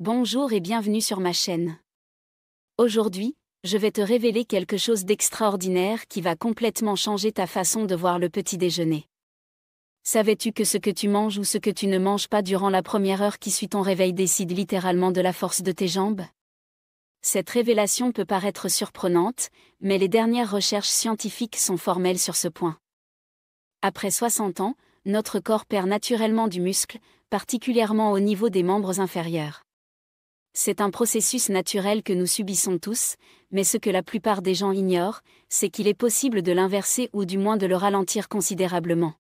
Bonjour et bienvenue sur ma chaîne. Aujourd'hui, je vais te révéler quelque chose d'extraordinaire qui va complètement changer ta façon de voir le petit déjeuner. Savais-tu que ce que tu manges ou ce que tu ne manges pas durant la première heure qui suit ton réveil décide littéralement de la force de tes jambes? Cette révélation peut paraître surprenante, mais les dernières recherches scientifiques sont formelles sur ce point. Après 60 ans, notre corps perd naturellement du muscle, particulièrement au niveau des membres inférieurs. C'est un processus naturel que nous subissons tous, mais ce que la plupart des gens ignorent, c'est qu'il est possible de l'inverser ou du moins de le ralentir considérablement.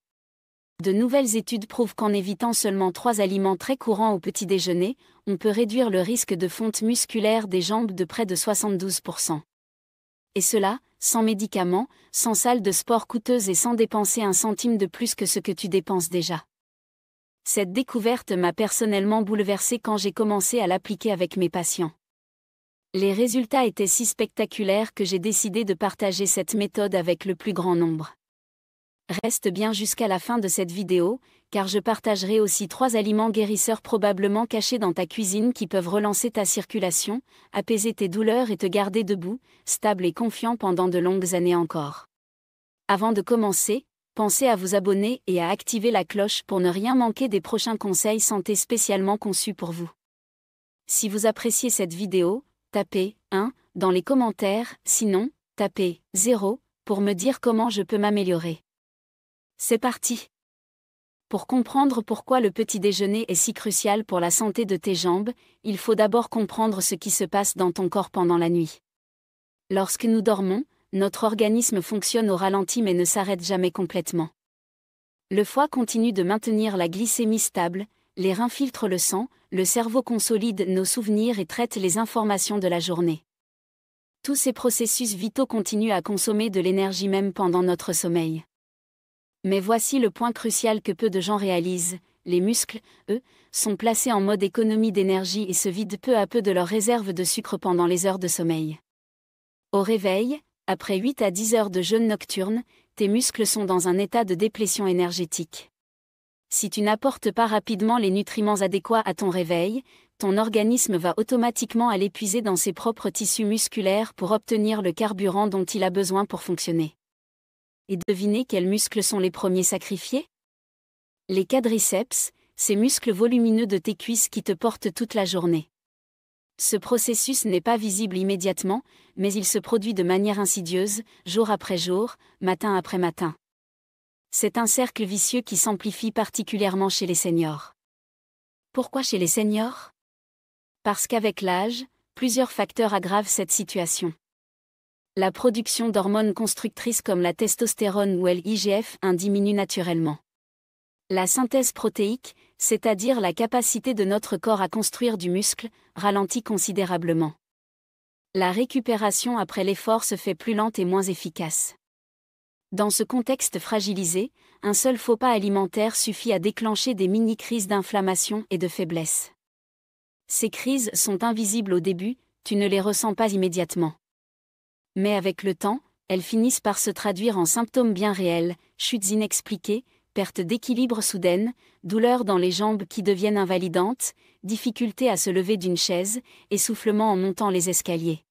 De nouvelles études prouvent qu'en évitant seulement 3 aliments très courants au petit déjeuner, on peut réduire le risque de fonte musculaire des jambes de près de 72%. Et cela, sans médicaments, sans salle de sport coûteuse et sans dépenser un centime de plus que ce que tu dépenses déjà. Cette découverte m'a personnellement bouleversée quand j'ai commencé à l'appliquer avec mes patients. Les résultats étaient si spectaculaires que j'ai décidé de partager cette méthode avec le plus grand nombre. Reste bien jusqu'à la fin de cette vidéo, car je partagerai aussi 3 aliments guérisseurs probablement cachés dans ta cuisine qui peuvent relancer ta circulation, apaiser tes douleurs et te garder debout, stable et confiant pendant de longues années encore. Avant de commencer, pensez à vous abonner et à activer la cloche pour ne rien manquer des prochains conseils santé spécialement conçus pour vous. Si vous appréciez cette vidéo, tapez 1 dans les commentaires, sinon, tapez 0 pour me dire comment je peux m'améliorer. C'est parti! Pour comprendre pourquoi le petit déjeuner est si crucial pour la santé de tes jambes, il faut d'abord comprendre ce qui se passe dans ton corps pendant la nuit. Lorsque nous dormons, notre organisme fonctionne au ralenti mais ne s'arrête jamais complètement. Le foie continue de maintenir la glycémie stable, les reins filtrent le sang, le cerveau consolide nos souvenirs et traite les informations de la journée. Tous ces processus vitaux continuent à consommer de l'énergie même pendant notre sommeil. Mais voici le point crucial que peu de gens réalisent, les muscles, eux, sont placés en mode économie d'énergie et se vident peu à peu de leurs réserves de sucre pendant les heures de sommeil. Au réveil, après 8 à 10 heures de jeûne nocturne, tes muscles sont dans un état de déplétion énergétique. Si tu n'apportes pas rapidement les nutriments adéquats à ton réveil, ton organisme va automatiquement aller puiser dans ses propres tissus musculaires pour obtenir le carburant dont il a besoin pour fonctionner. Et devinez quels muscles sont les premiers sacrifiés? Les quadriceps, ces muscles volumineux de tes cuisses qui te portent toute la journée. Ce processus n'est pas visible immédiatement, mais il se produit de manière insidieuse, jour après jour, matin après matin. C'est un cercle vicieux qui s'amplifie particulièrement chez les seniors. Pourquoi chez les seniors? Parce qu'avec l'âge, plusieurs facteurs aggravent cette situation. La production d'hormones constructrices comme la testostérone ou l'IGF-1 diminue naturellement. La synthèse protéique, c'est-à-dire la capacité de notre corps à construire du muscle, ralentit considérablement. La récupération après l'effort se fait plus lente et moins efficace. Dans ce contexte fragilisé, un seul faux pas alimentaire suffit à déclencher des mini-crises d'inflammation et de faiblesse. Ces crises sont invisibles au début, tu ne les ressens pas immédiatement. Mais avec le temps, elles finissent par se traduire en symptômes bien réels, chutes inexpliquées, perte d'équilibre soudaine, douleurs dans les jambes qui deviennent invalidantes, difficulté à se lever d'une chaise, essoufflement en montant les escaliers.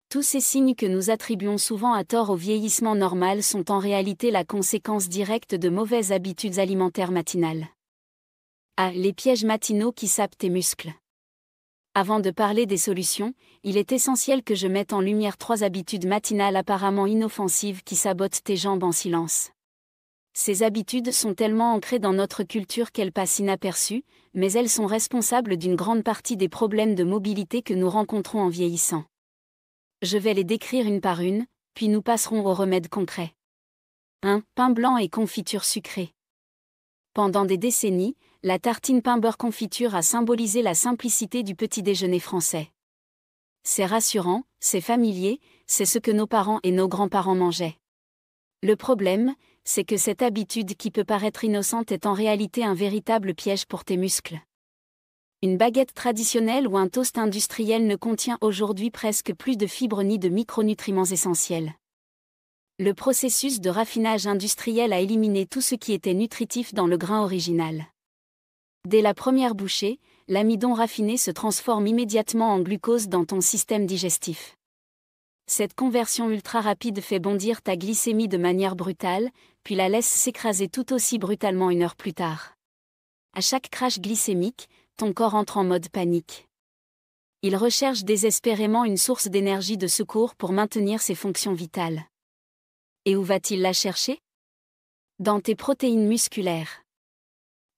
Tous ces signes que nous attribuons souvent à tort au vieillissement normal sont en réalité la conséquence directe de mauvaises habitudes alimentaires matinales. Les pièges matinaux qui sapent tes muscles. Avant de parler des solutions, il est essentiel que je mette en lumière 3 habitudes matinales apparemment inoffensives qui sabotent tes jambes en silence. Ces habitudes sont tellement ancrées dans notre culture qu'elles passent inaperçues, mais elles sont responsables d'une grande partie des problèmes de mobilité que nous rencontrons en vieillissant. Je vais les décrire une par une, puis nous passerons aux remèdes concrets. 1. Pain blanc et confiture sucrée. Pendant des décennies, la tartine pain beurre confiture a symbolisé la simplicité du petit déjeuner français. C'est rassurant, c'est familier, c'est ce que nos parents et nos grands-parents mangeaient. Le problème, c'est que cette habitude qui peut paraître innocente est en réalité un véritable piège pour tes muscles. Une baguette traditionnelle ou un toast industriel ne contient aujourd'hui presque plus de fibres ni de micronutriments essentiels. Le processus de raffinage industriel a éliminé tout ce qui était nutritif dans le grain original. Dès la première bouchée, l'amidon raffiné se transforme immédiatement en glucose dans ton système digestif. Cette conversion ultra rapide fait bondir ta glycémie de manière brutale, puis la laisse s'écraser tout aussi brutalement 1 heure plus tard. À chaque crash glycémique, ton corps entre en mode panique. Il recherche désespérément une source d'énergie de secours pour maintenir ses fonctions vitales. Et où va-t-il la chercher? Dans tes protéines musculaires.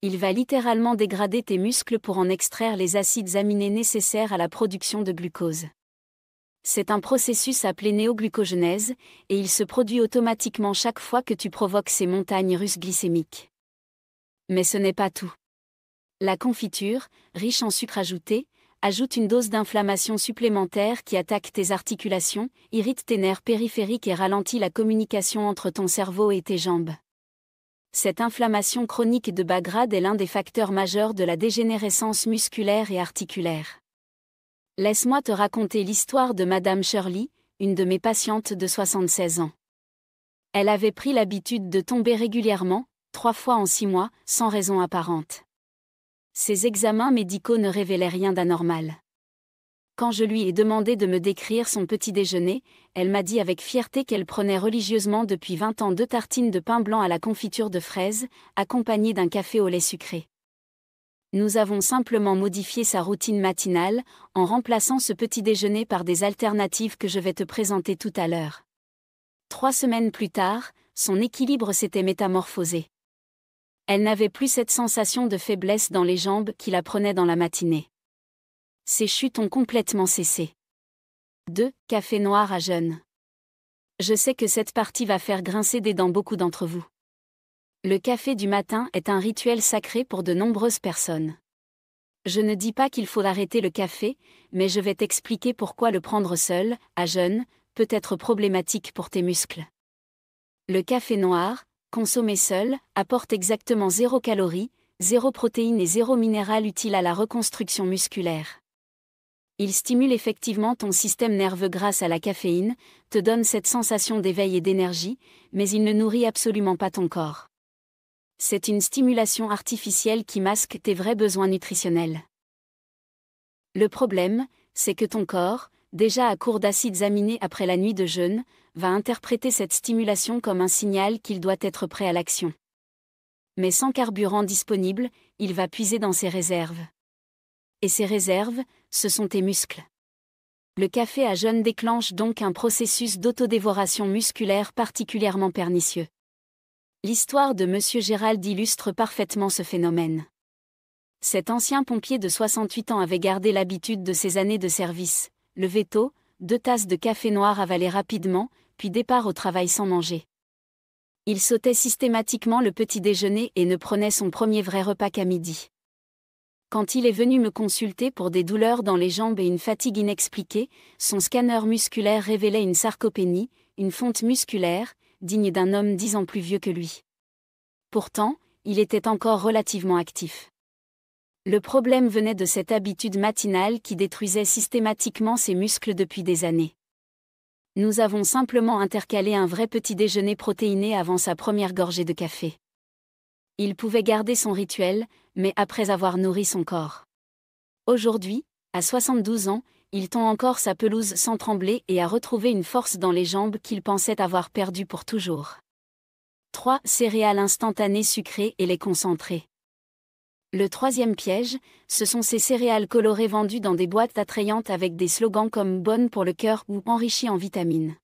Il va littéralement dégrader tes muscles pour en extraire les acides aminés nécessaires à la production de glucose. C'est un processus appelé néoglucogenèse, et il se produit automatiquement chaque fois que tu provoques ces montagnes russes glycémiques. Mais ce n'est pas tout. La confiture, riche en sucre ajouté, ajoute une dose d'inflammation supplémentaire qui attaque tes articulations, irrite tes nerfs périphériques et ralentit la communication entre ton cerveau et tes jambes. Cette inflammation chronique de bas grade est l'un des facteurs majeurs de la dégénérescence musculaire et articulaire. Laisse-moi te raconter l'histoire de Madame Shirley, une de mes patientes de 76 ans. Elle avait pris l'habitude de tomber régulièrement, 3 fois en 6 mois, sans raison apparente. Ses examens médicaux ne révélaient rien d'anormal. Quand je lui ai demandé de me décrire son petit déjeuner, elle m'a dit avec fierté qu'elle prenait religieusement depuis 20 ans 2 tartines de pain blanc à la confiture de fraises, accompagnées d'un café au lait sucré. Nous avons simplement modifié sa routine matinale, en remplaçant ce petit déjeuner par des alternatives que je vais te présenter tout à l'heure. 3 semaines plus tard, son équilibre s'était métamorphosé. Elle n'avait plus cette sensation de faiblesse dans les jambes qui la prenait dans la matinée. Ses chutes ont complètement cessé. 2. Café noir à jeun. Je sais que cette partie va faire grincer des dents beaucoup d'entre vous. Le café du matin est un rituel sacré pour de nombreuses personnes. Je ne dis pas qu'il faut arrêter le café, mais je vais t'expliquer pourquoi le prendre seul, à jeun, peut être problématique pour tes muscles. Le café noir, consommé seul, apporte exactement 0 calories, 0 protéines et 0 minéral utile à la reconstruction musculaire. Il stimule effectivement ton système nerveux grâce à la caféine, te donne cette sensation d'éveil et d'énergie, mais il ne nourrit absolument pas ton corps. C'est une stimulation artificielle qui masque tes vrais besoins nutritionnels. Le problème, c'est que ton corps, déjà à court d'acides aminés après la nuit de jeûne, va interpréter cette stimulation comme un signal qu'il doit être prêt à l'action. Mais sans carburant disponible, il va puiser dans ses réserves. Et ces réserves, ce sont tes muscles. Le café à jeûne déclenche donc un processus d'autodévoration musculaire particulièrement pernicieux. L'histoire de Monsieur Gérald illustre parfaitement ce phénomène. Cet ancien pompier de 68 ans avait gardé l'habitude de ses années de service, lever tôt, 2 tasses de café noir avalées rapidement, puis départ au travail sans manger. Il sautait systématiquement le petit déjeuner et ne prenait son premier vrai repas qu'à midi. Quand il est venu me consulter pour des douleurs dans les jambes et une fatigue inexpliquée, son scanner musculaire révélait une sarcopénie, une fonte musculaire, digne d'un homme 10 ans plus vieux que lui. Pourtant, il était encore relativement actif. Le problème venait de cette habitude matinale qui détruisait systématiquement ses muscles depuis des années. Nous avons simplement intercalé un vrai petit déjeuner protéiné avant sa première gorgée de café. Il pouvait garder son rituel, mais après avoir nourri son corps. Aujourd'hui, à 72 ans, il tond encore sa pelouse sans trembler et a retrouvé une force dans les jambes qu'il pensait avoir perdue pour toujours. 3. Céréales instantanées sucrées et les concentrés. Le 3e piège, ce sont ces céréales colorées vendues dans des boîtes attrayantes avec des slogans comme « bonnes pour le cœur » ou « enrichies en vitamines ».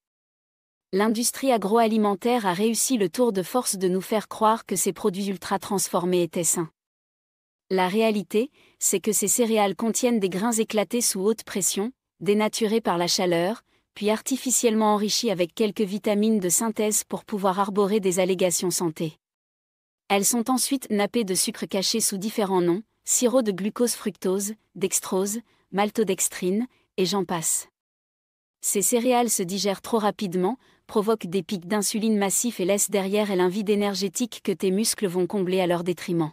L'industrie agroalimentaire a réussi le tour de force de nous faire croire que ces produits ultra transformés étaient sains. La réalité, c'est que ces céréales contiennent des grains éclatés sous haute pression, dénaturés par la chaleur, puis artificiellement enrichis avec quelques vitamines de synthèse pour pouvoir arborer des allégations santé. Elles sont ensuite nappées de sucre caché sous différents noms, sirop de glucose-fructose, dextrose, maltodextrine, et j'en passe. Ces céréales se digèrent trop rapidement, provoquent des pics d'insuline massifs et laissent derrière elles un vide énergétique que tes muscles vont combler à leur détriment.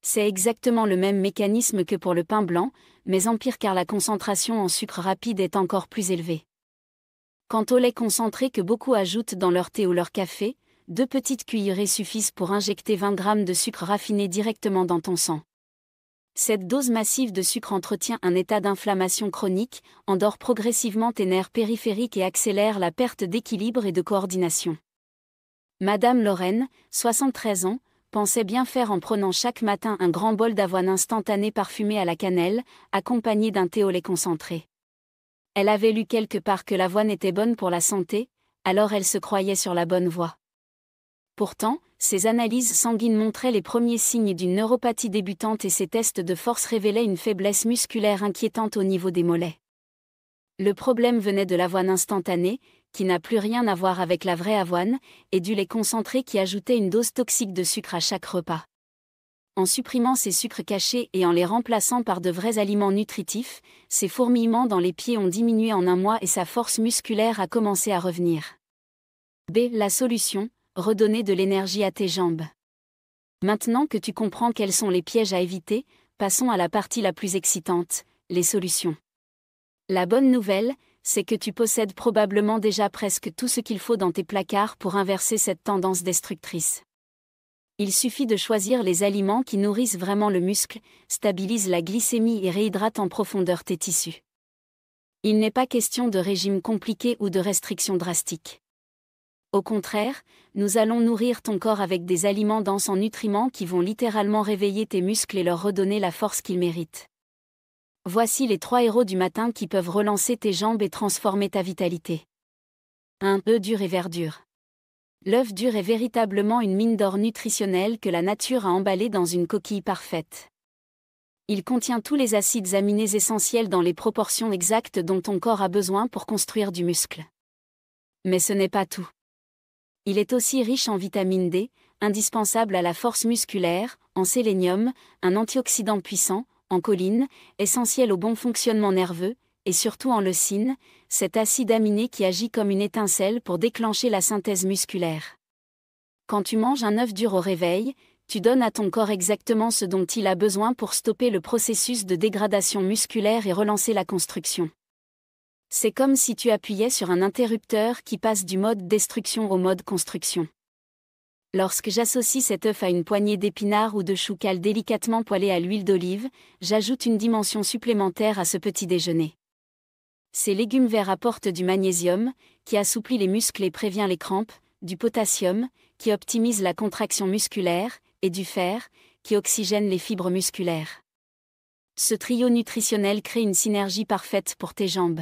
C'est exactement le même mécanisme que pour le pain blanc, mais en pire car la concentration en sucre rapide est encore plus élevée. Quant au lait concentré que beaucoup ajoutent dans leur thé ou leur café, 2 petites cuillerées suffisent pour injecter 20 g de sucre raffiné directement dans ton sang. Cette dose massive de sucre entretient un état d'inflammation chronique, endort progressivement tes nerfs périphériques et accélère la perte d'équilibre et de coordination. Madame Lorraine, 73 ans, pensait bien faire en prenant chaque matin un grand bol d'avoine instantanée parfumée à la cannelle, accompagné d'un thé au lait concentré. Elle avait lu quelque part que l'avoine était bonne pour la santé, alors elle se croyait sur la bonne voie. Pourtant, ses analyses sanguines montraient les premiers signes d'une neuropathie débutante et ses tests de force révélaient une faiblesse musculaire inquiétante au niveau des mollets. Le problème venait de l'avoine instantanée, qui n'a plus rien à voir avec la vraie avoine, et du lait concentré qui ajoutait une dose toxique de sucre à chaque repas. En supprimant ces sucres cachés et en les remplaçant par de vrais aliments nutritifs, ses fourmillements dans les pieds ont diminué en un mois et sa force musculaire a commencé à revenir. B. La solution, redonner de l'énergie à tes jambes. Maintenant que tu comprends quels sont les pièges à éviter, passons à la partie la plus excitante, les solutions. La bonne nouvelle, c'est que tu possèdes probablement déjà presque tout ce qu'il faut dans tes placards pour inverser cette tendance destructrice. Il suffit de choisir les aliments qui nourrissent vraiment le muscle, stabilisent la glycémie et réhydratent en profondeur tes tissus. Il n'est pas question de régime compliqué ou de restrictions drastiques. Au contraire, nous allons nourrir ton corps avec des aliments denses en nutriments qui vont littéralement réveiller tes muscles et leur redonner la force qu'ils méritent. Voici les 3 héros du matin qui peuvent relancer tes jambes et transformer ta vitalité. 1. Œuf dur et verdure. L'œuf dur est véritablement une mine d'or nutritionnelle que la nature a emballée dans une coquille parfaite. Il contient tous les acides aminés essentiels dans les proportions exactes dont ton corps a besoin pour construire du muscle. Mais ce n'est pas tout. Il est aussi riche en vitamine D, indispensable à la force musculaire, en sélénium, un antioxydant puissant, en choline, essentiel au bon fonctionnement nerveux, et surtout en leucine, cet acide aminé qui agit comme une étincelle pour déclencher la synthèse musculaire. Quand tu manges un œuf dur au réveil, tu donnes à ton corps exactement ce dont il a besoin pour stopper le processus de dégradation musculaire et relancer la construction. C'est comme si tu appuyais sur un interrupteur qui passe du mode destruction au mode construction. Lorsque j'associe cet œuf à une poignée d'épinards ou de chou cal délicatement poêlés à l'huile d'olive, j'ajoute une dimension supplémentaire à ce petit déjeuner. Ces légumes verts apportent du magnésium, qui assouplit les muscles et prévient les crampes, du potassium, qui optimise la contraction musculaire, et du fer, qui oxygène les fibres musculaires. Ce trio nutritionnel crée une synergie parfaite pour tes jambes.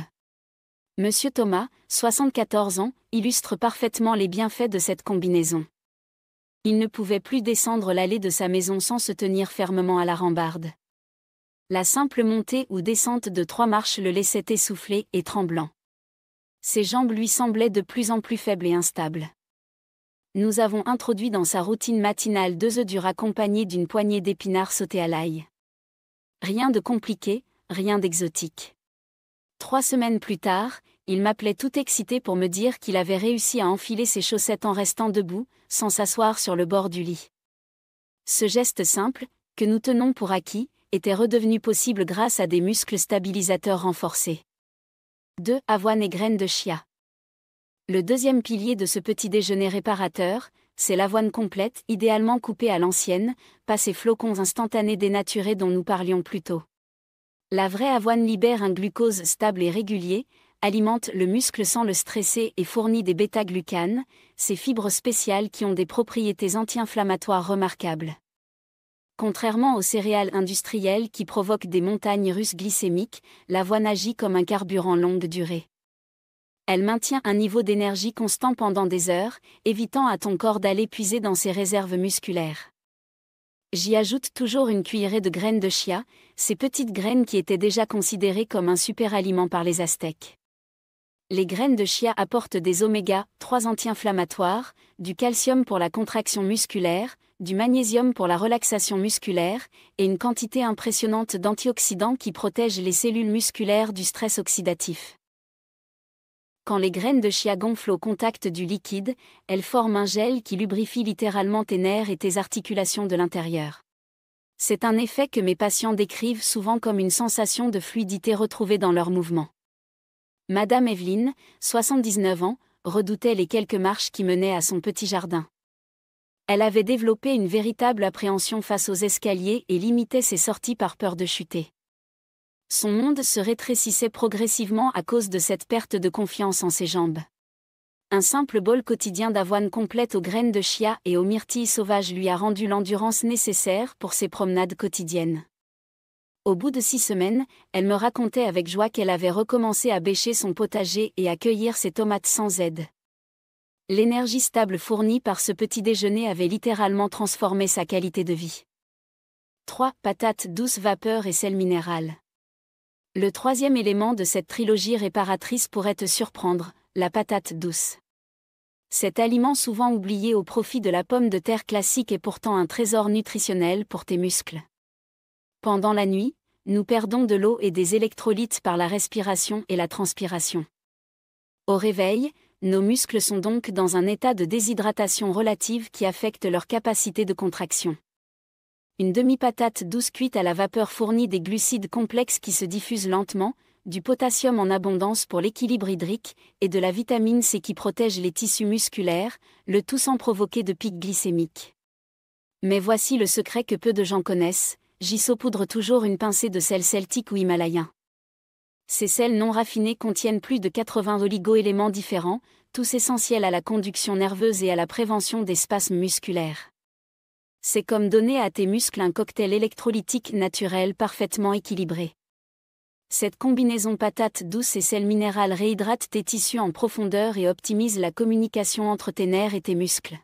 Monsieur Thomas, 74 ans, illustre parfaitement les bienfaits de cette combinaison. Il ne pouvait plus descendre l'allée de sa maison sans se tenir fermement à la rambarde. La simple montée ou descente de 3 marches le laissait essoufflé et tremblant. Ses jambes lui semblaient de plus en plus faibles et instables. Nous avons introduit dans sa routine matinale 2 œufs durs accompagnés d'une poignée d'épinards sautés à l'ail. Rien de compliqué, rien d'exotique. 3 semaines plus tard, il m'appelait tout excité pour me dire qu'il avait réussi à enfiler ses chaussettes en restant debout, sans s'asseoir sur le bord du lit. Ce geste simple, que nous tenons pour acquis, était redevenu possible grâce à des muscles stabilisateurs renforcés. 2. Avoine et graines de chia. Le deuxième pilier de ce petit déjeuner réparateur, c'est l'avoine complète, idéalement coupée à l'ancienne, pas ces flocons instantanés dénaturés dont nous parlions plus tôt. La vraie avoine libère un glucose stable et régulier, alimente le muscle sans le stresser et fournit des bêta-glucanes, ces fibres spéciales qui ont des propriétés anti-inflammatoires remarquables. Contrairement aux céréales industrielles qui provoquent des montagnes russes glycémiques, l'avoine agit comme un carburant longue durée. Elle maintient un niveau d'énergie constant pendant des heures, évitant à ton corps d'aller puiser dans ses réserves musculaires. J'y ajoute toujours une cuillerée de graines de chia, ces petites graines qui étaient déjà considérées comme un super aliment par les Aztèques. Les graines de chia apportent des oméga-3 anti-inflammatoires, du calcium pour la contraction musculaire, du magnésium pour la relaxation musculaire, et une quantité impressionnante d'antioxydants qui protègent les cellules musculaires du stress oxydatif. Quand les graines de chia gonflent au contact du liquide, elles forment un gel qui lubrifie littéralement tes nerfs et tes articulations de l'intérieur. C'est un effet que mes patients décrivent souvent comme une sensation de fluidité retrouvée dans leurs mouvements. Madame Evelyne, 79 ans, redoutait les quelques marches qui menaient à son petit jardin. Elle avait développé une véritable appréhension face aux escaliers et limitait ses sorties par peur de chuter. Son monde se rétrécissait progressivement à cause de cette perte de confiance en ses jambes. Un simple bol quotidien d'avoine complète aux graines de chia et aux myrtilles sauvages lui a rendu l'endurance nécessaire pour ses promenades quotidiennes. Au bout de 6 semaines, elle me racontait avec joie qu'elle avait recommencé à bêcher son potager et à cueillir ses tomates sans aide. L'énergie stable fournie par ce petit déjeuner avait littéralement transformé sa qualité de vie. 3. Patates douces vapeur et sel minéral. Le troisième élément de cette trilogie réparatrice pourrait te surprendre, la patate douce. Cet aliment souvent oublié au profit de la pomme de terre classique est pourtant un trésor nutritionnel pour tes muscles. Pendant la nuit, nous perdons de l'eau et des électrolytes par la respiration et la transpiration. Au réveil, nos muscles sont donc dans un état de déshydratation relative qui affecte leur capacité de contraction. Une demi-patate douce cuite à la vapeur fournit des glucides complexes qui se diffusent lentement, du potassium en abondance pour l'équilibre hydrique, et de la vitamine C qui protège les tissus musculaires, le tout sans provoquer de pic glycémique. Mais voici le secret que peu de gens connaissent, j'y saupoudre toujours une pincée de sel celtique ou himalayen. Ces sels non raffinés contiennent plus de 80 oligo-éléments différents, tous essentiels à la conduction nerveuse et à la prévention des spasmes musculaires. C'est comme donner à tes muscles un cocktail électrolytique naturel parfaitement équilibré. Cette combinaison patate douce et sel minéral réhydrate tes tissus en profondeur et optimise la communication entre tes nerfs et tes muscles.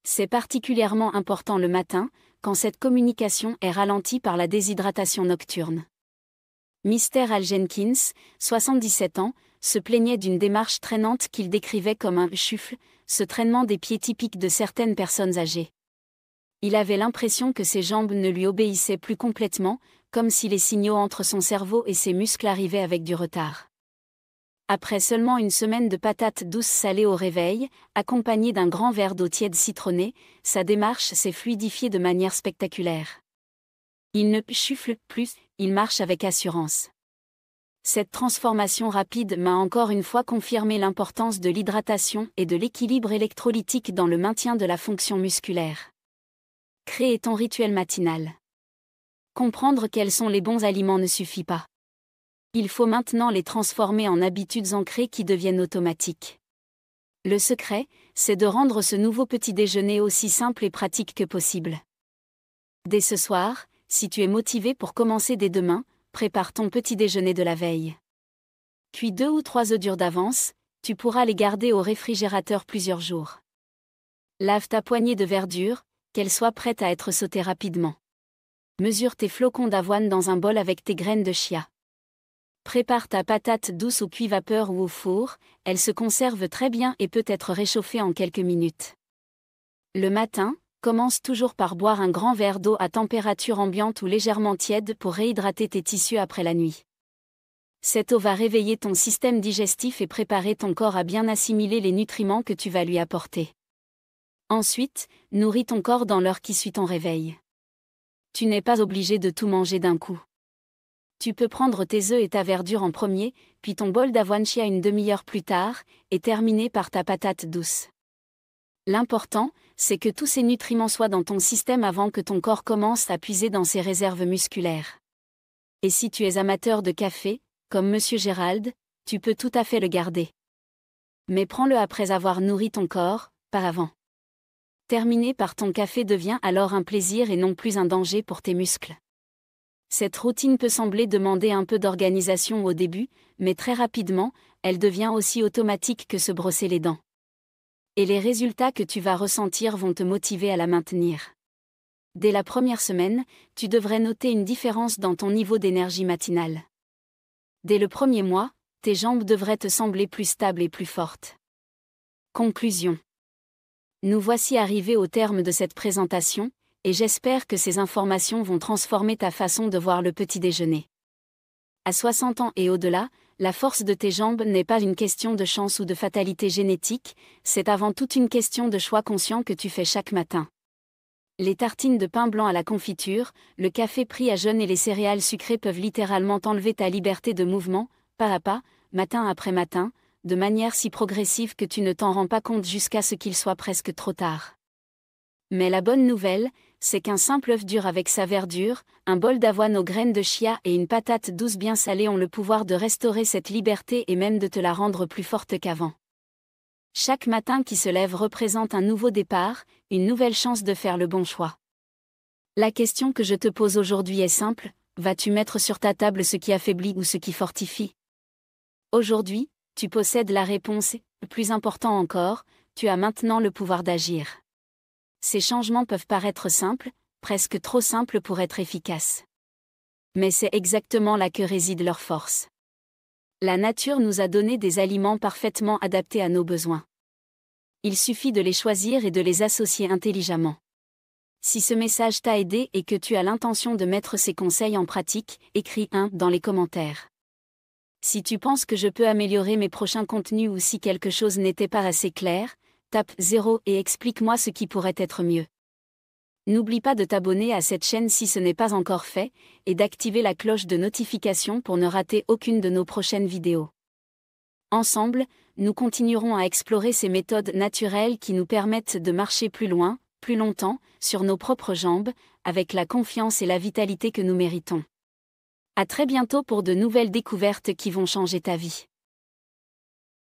C'est particulièrement important le matin, quand cette communication est ralentie par la déshydratation nocturne. Mr. Al Jenkins, 77 ans, se plaignait d'une démarche traînante qu'il décrivait comme un « shuffle », ce traînement des pieds typique de certaines personnes âgées. Il avait l'impression que ses jambes ne lui obéissaient plus complètement, comme si les signaux entre son cerveau et ses muscles arrivaient avec du retard. Après seulement une semaine de patates douces salées au réveil, accompagnée d'un grand verre d'eau tiède citronnée, sa démarche s'est fluidifiée de manière spectaculaire. Il ne shuffle plus, il marche avec assurance. Cette transformation rapide m'a encore une fois confirmé l'importance de l'hydratation et de l'équilibre électrolytique dans le maintien de la fonction musculaire. Créer ton rituel matinal. Comprendre quels sont les bons aliments ne suffit pas. Il faut maintenant les transformer en habitudes ancrées qui deviennent automatiques. Le secret, c'est de rendre ce nouveau petit déjeuner aussi simple et pratique que possible. Dès ce soir, si tu es motivé pour commencer dès demain, prépare ton petit déjeuner de la veille. Cuis 2 ou 3 œufs durs d'avance, tu pourras les garder au réfrigérateur plusieurs jours. Lave ta poignée de verdure, qu'elle soit prête à être sautée rapidement. Mesure tes flocons d'avoine dans un bol avec tes graines de chia. Prépare ta patate douce au cuit-vapeur ou au four, elle se conserve très bien et peut être réchauffée en quelques minutes. Le matin, commence toujours par boire un grand verre d'eau à température ambiante ou légèrement tiède pour réhydrater tes tissus après la nuit. Cette eau va réveiller ton système digestif et préparer ton corps à bien assimiler les nutriments que tu vas lui apporter. Ensuite, nourris ton corps dans l'heure qui suit ton réveil. Tu n'es pas obligé de tout manger d'un coup. Tu peux prendre tes œufs et ta verdure en premier, puis ton bol d'avoine chia une demi-heure plus tard, et terminer par ta patate douce. L'important, c'est que tous ces nutriments soient dans ton système avant que ton corps commence à puiser dans ses réserves musculaires. Et si tu es amateur de café, comme Monsieur Gérald, tu peux tout à fait le garder. Mais prends-le après avoir nourri ton corps, pas avant. Terminer par ton café devient alors un plaisir et non plus un danger pour tes muscles. Cette routine peut sembler demander un peu d'organisation au début, mais très rapidement, elle devient aussi automatique que se brosser les dents. Et les résultats que tu vas ressentir vont te motiver à la maintenir. Dès la première semaine, tu devrais noter une différence dans ton niveau d'énergie matinale. Dès le premier mois, tes jambes devraient te sembler plus stables et plus fortes. Conclusion. Nous voici arrivés au terme de cette présentation, et j'espère que ces informations vont transformer ta façon de voir le petit déjeuner. À 60 ans et au-delà, la force de tes jambes n'est pas une question de chance ou de fatalité génétique, c'est avant tout une question de choix conscient que tu fais chaque matin. Les tartines de pain blanc à la confiture, le café pris à jeun et les céréales sucrées peuvent littéralement t'enlever ta liberté de mouvement, pas à pas, matin après matin, de manière si progressive que tu ne t'en rends pas compte jusqu'à ce qu'il soit presque trop tard. Mais la bonne nouvelle, c'est qu'un simple œuf dur avec sa verdure, un bol d'avoine aux graines de chia et une patate douce bien salée ont le pouvoir de restaurer cette liberté et même de te la rendre plus forte qu'avant. Chaque matin qui se lève représente un nouveau départ, une nouvelle chance de faire le bon choix. La question que je te pose aujourd'hui est simple, vas-tu mettre sur ta table ce qui affaiblit ou ce qui fortifie? Aujourd'hui, tu possèdes la réponse et, plus important encore, tu as maintenant le pouvoir d'agir. Ces changements peuvent paraître simples, presque trop simples pour être efficaces. Mais c'est exactement là que réside leur force. La nature nous a donné des aliments parfaitement adaptés à nos besoins. Il suffit de les choisir et de les associer intelligemment. Si ce message t'a aidé et que tu as l'intention de mettre ces conseils en pratique, écris 1 dans les commentaires. Si tu penses que je peux améliorer mes prochains contenus ou si quelque chose n'était pas assez clair, tape 0 et explique-moi ce qui pourrait être mieux. N'oublie pas de t'abonner à cette chaîne si ce n'est pas encore fait, et d'activer la cloche de notification pour ne rater aucune de nos prochaines vidéos. Ensemble, nous continuerons à explorer ces méthodes naturelles qui nous permettent de marcher plus loin, plus longtemps, sur nos propres jambes, avec la confiance et la vitalité que nous méritons. À très bientôt pour de nouvelles découvertes qui vont changer ta vie.